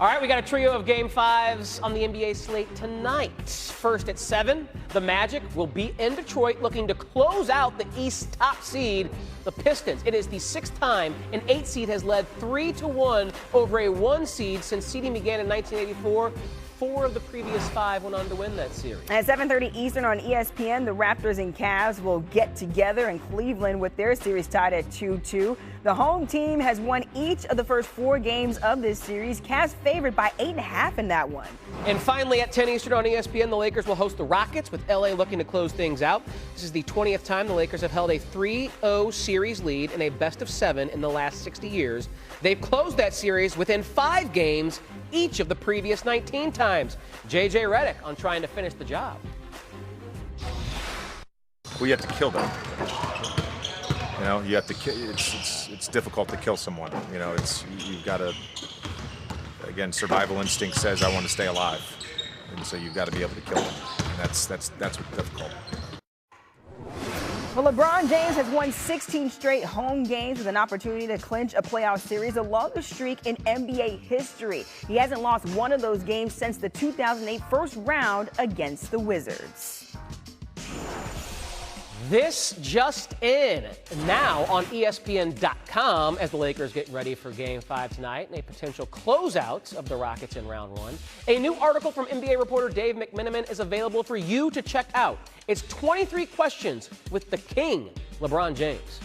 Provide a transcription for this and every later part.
All right, we got a trio of Game 5s on the NBA slate tonight. First at 7, the Magic will be in Detroit looking to close out the East top seed, the Pistons. It is the 6th time an 8 seed has led 3-1 over a 1 seed since seeding began in 1984. 4 of the previous 5 went on to win that series. At 7:30 Eastern on ESPN, the Raptors and Cavs will get together in Cleveland with their series tied at 2-2. The home team has won each of the first 4 games of this series. Cavs favored by 8.5 in that one. And finally at 10 Eastern on ESPN, the Lakers will host the Rockets with LA looking to close things out. This is the 20th time the Lakers have held a 3-0 series lead in a best-of-7 in the last 60 years. They've closed that series within 5 games each of the previous 19 times. J.J. Redick on trying to finish the job. We have to kill them. You know, you have to kill. It's difficult to kill someone. You know, you've got to. Again, survival instinct says I want to stay alive, and so you've got to be able to kill them. And that's what's difficult. Well, LeBron James has won 16 straight home games with an opportunity to clinch a playoff series, the longest streak in NBA history. He hasn't lost one of those games since the 2008 first round against the Wizards. This just in. Now on ESPN.com as the Lakers get ready for Game 5 tonight and a potential closeout of the Rockets in Round 1. A new article from NBA reporter Dave McMenamin is available for you to check out. It's 23 questions with the king, LeBron James.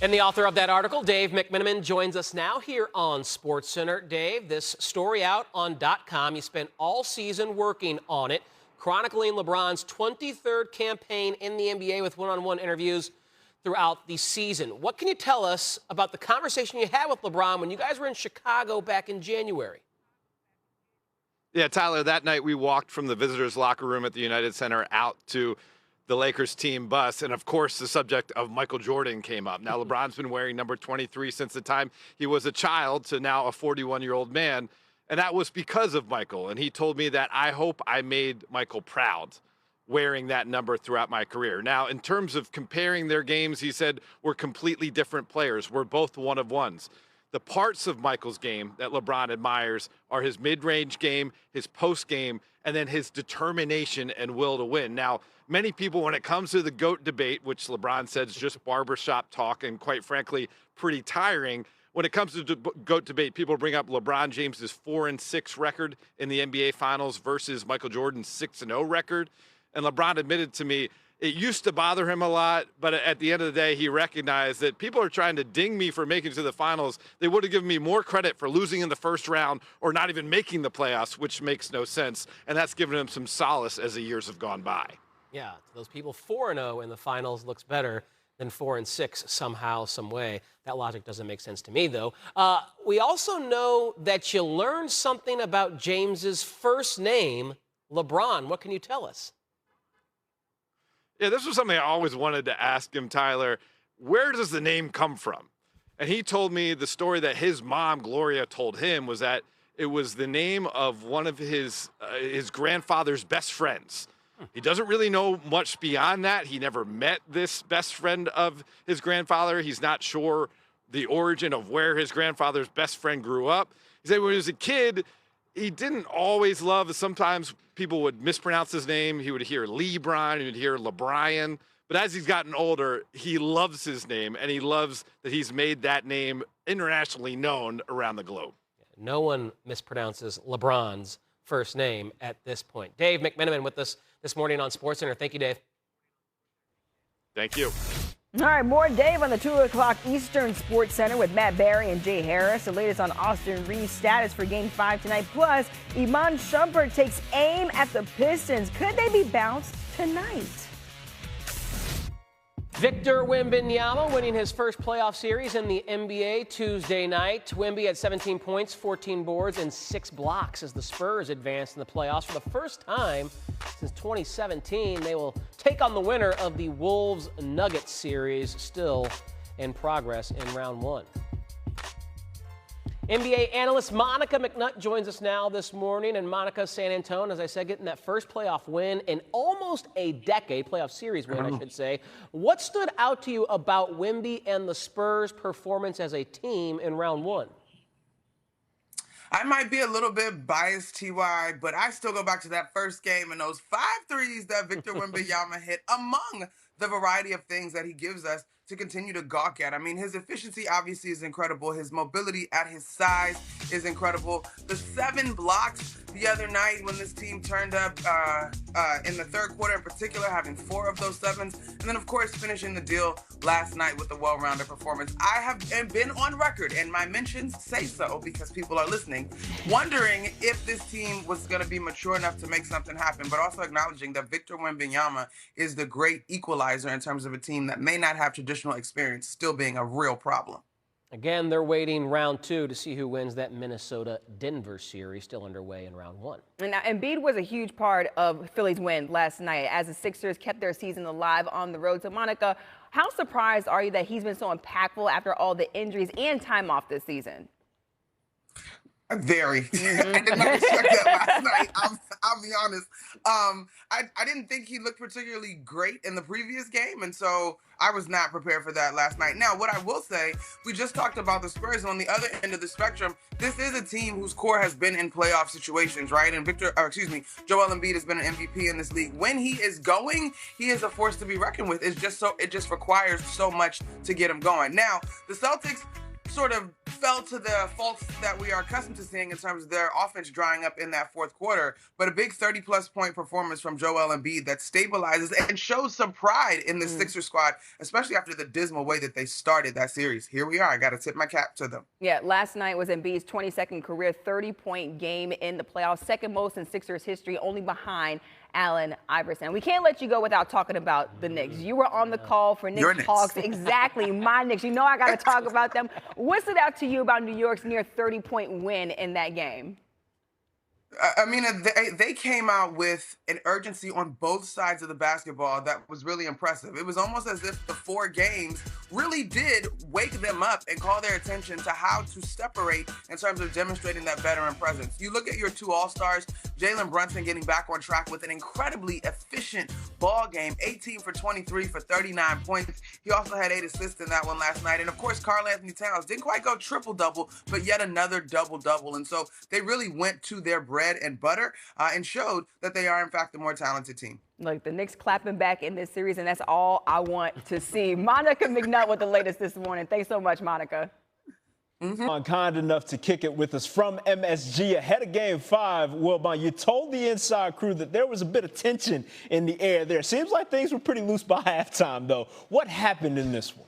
And the author of that article, Dave McMenamin, joins us now here on SportsCenter. Dave, this story out on .com. You spent all season working on it, chronicling LeBron's 23rd campaign in the NBA with one-on-one interviews throughout the season. What can you tell us about the conversation you had with LeBron when you guys were in Chicago back in January? Yeah, Tyler, that night we walked from the visitors' locker room at the United Center out to the Lakers team bus, and of course the subject of Michael Jordan came up. Now, LeBron's been wearing number 23 since the time he was a child to now a 41-year-old man. And that was because of Michael. And he told me that I hope I made Michael proud wearing that number throughout my career. Now, in terms of comparing their games, he said we're completely different players. We're both one-of-ones. The parts of Michael's game that LeBron admires are his mid-range game, his post game, and then his determination and will to win. Now, many people, when it comes to the GOAT debate, which LeBron says is just barbershop talk and quite frankly, pretty tiring, when it comes to GOAT debate, people bring up LeBron James's 4-6 record in the NBA Finals versus Michael Jordan's 6-0 record. And LeBron admitted to me it used to bother him a lot, but at the end of the day, he recognized that people are trying to ding me for making it to the finals. They would have given me more credit for losing in the first round or not even making the playoffs, which makes no sense. And that's given him some solace as the years have gone by. Yeah, those people 4-0 in the finals looks better than 4-6 somehow, some way. That logic doesn't make sense to me, though. We also know that you learned something about James's first name, LeBron. What can you tell us? Yeah, this was something I always wanted to ask him, Tyler. Where does the name come from? And he told me the story that his mom, Gloria, told him was that it was the name of one of his grandfather's best friends. He doesn't really know much beyond that. He never met this best friend of his grandfather. He's not sure the origin of where his grandfather's best friend grew up. He said when he was a kid, he didn't always love, sometimes people would mispronounce his name. He would hear LeBron, he would hear LeBrian. But as he's gotten older, he loves his name, and he loves that he's made that name internationally known around the globe. No one mispronounces LeBron's first name at this point. Dave McMenamin with us this morning on SportsCenter. Thank you, Dave. Thank you. All right, more Dave on the 2 o'clock Eastern Sports Center with Matt Barry and Jay Harris. The latest on Austin Reaves' status for Game 5 tonight. Plus, Iman Shumpert takes aim at the Pistons. Could they be bounced tonight? Victor Wembanyama winning his first playoff series in the NBA Tuesday night. Wemby had 17 points, 14 boards, and 6 blocks as the Spurs advanced in the playoffs for the first time since 2017. They will take on the winner of the Wolves-Nuggets series, still in progress in round 1. NBA analyst Monica McNutt joins us now this morning. And Monica, San Antonio, as I said, getting that first playoff win in almost a decade, playoff series win, I should say. What stood out to you about Wemby and the Spurs' performance as a team in round 1? I might be a little bit biased, TY, but I still go back to that first game and those 5 threes that Victor Wembanyama hit, among the variety of things that he gives us to continue to gawk at. I mean, his efficiency obviously is incredible. His mobility at his size is incredible. The 7 blocks the other night when this team turned up in the third quarter in particular, having 4 of those 7s. And then, of course, finishing the deal last night with a well-rounded performance. I have been on record, and my mentions say so because people are listening, wondering if this team was going to be mature enough to make something happen, but also acknowledging that Victor Wembanyama is the great equalizer in terms of a team that may not have traditional experience still being a real problem. Again, they're waiting round 2 to see who wins that Minnesota-Denver series, still underway in round 1. And now, Embiid was a huge part of Philly's win last night as the Sixers kept their season alive on the road. So, Monica, how surprised are you that he's been so impactful after all the injuries and time off this season? Very. I did not expect that last night. I'll be honest. I didn't think he looked particularly great in the previous game, and so I was not prepared for that last night. Now, what I will say, we just talked about the Spurs on the other end of the spectrum. This is a team whose core has been in playoff situations, right? And Joel Embiid has been an MVP in this league. When he is going, he is a force to be reckoned with. It just requires so much to get him going. Now, the Celtics sort of fell to the faults that we are accustomed to seeing in terms of their offense drying up in that fourth quarter. But a big 30-plus point performance from Joel Embiid that stabilizes and shows some pride in the Sixers squad, especially after the dismal way that they started that series. Here we are. I got to tip my cap to them. Yeah, last night was Embiid's 22nd career 30-point game in the playoffs, second most in Sixers history, only behind Allen Iverson. We can't let you go without talking about the Knicks. You were on the call for Knicks Talks. Exactly, my Knicks. You know I got to talk about them. What stood out to you about New York's near 30-point win in that game? I mean, they came out with an urgency on both sides of the basketball that was really impressive. It was almost as if the 4 games really did wake them up and call their attention to how to separate in terms of demonstrating that veteran presence. You look at your 2 All-Stars, Jalen Brunson getting back on track with an incredibly efficient ball game, 18 for 23 for 39 points. He also had 8 assists in that one last night. And, of course, Karl-Anthony Towns didn't quite go triple-double, but yet another double-double. And so they really went to their bread and butter and showed that they are, in fact, the more talented team. Look, the Knicks clapping back in this series, and that's all I want to see. Monica McNutt with the latest this morning. Thanks so much, Monica. Kind enough to kick it with us from MSG ahead of Game 5. Wilbon, you told the inside crew that there was a bit of tension in the air there. Seems like things were pretty loose by halftime, though. What happened in this one?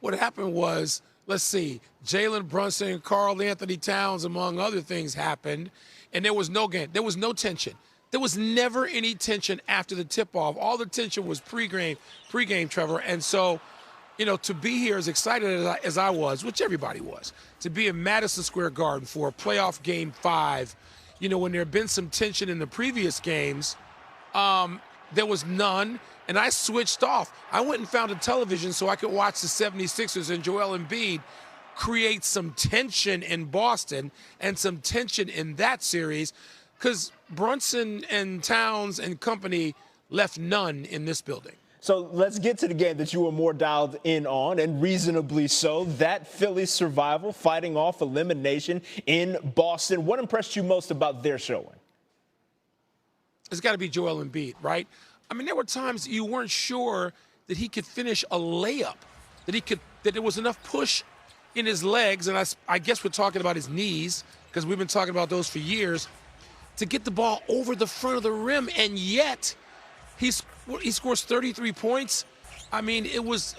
What happened was, let's see, Jalen Brunson and Karl-Anthony Towns, among other things, happened, and there was no game. There was no tension. There was never any tension after the tip-off. All the tension was pregame, Trevor. And so, you know, to be here as excited as I was, which everybody was, to be in Madison Square Garden for a playoff Game 5, you know, when there had been some tension in the previous games, there was none. And I switched off. I went and found a television so I could watch the 76ers and Joel Embiid create some tension in Boston and some tension in that series, because Brunson and Towns and company left none in this building. So let's get to the game that you were more dialed in on, and reasonably so, that Philly survival, fighting off elimination in Boston. What impressed you most about their showing? It's got to be Joel Embiid, right? I mean, there were times you weren't sure that he could finish a layup, that there was enough push in his legs, and I guess we're talking about his knees, because we've been talking about those for years, to get the ball over the front of the rim, and yet he scores 33 points. I mean, it was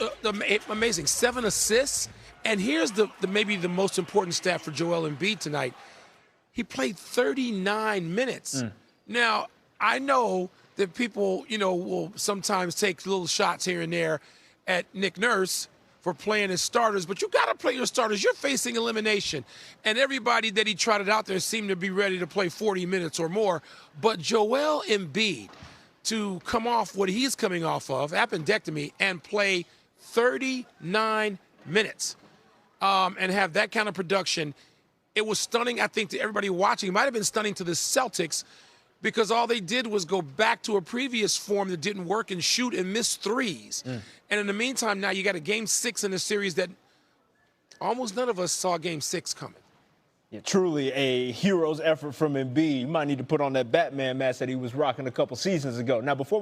amazing. 7 assists, and here's maybe the most important stat for Joel Embiid tonight. He played 39 minutes. Now, I know that people, you know, will sometimes take little shots here and there at Nick Nurse for playing his starters, but you got to play your starters. You're facing elimination. And everybody that he trotted out there seemed to be ready to play 40 minutes or more. But Joel Embiid, to come off what he's coming off of, appendectomy, and play 39 minutes and have that kind of production, it was stunning, I think, to everybody watching. It might have been stunning to the Celtics, because all they did was go back to a previous form that didn't work and shoot and miss threes. And in the meantime, now you got a Game 6 in a series that almost none of us saw Game 6 coming. Yeah, truly a hero's effort from Embiid. You might need to put on that Batman mask that he was rocking a couple seasons ago. Now, before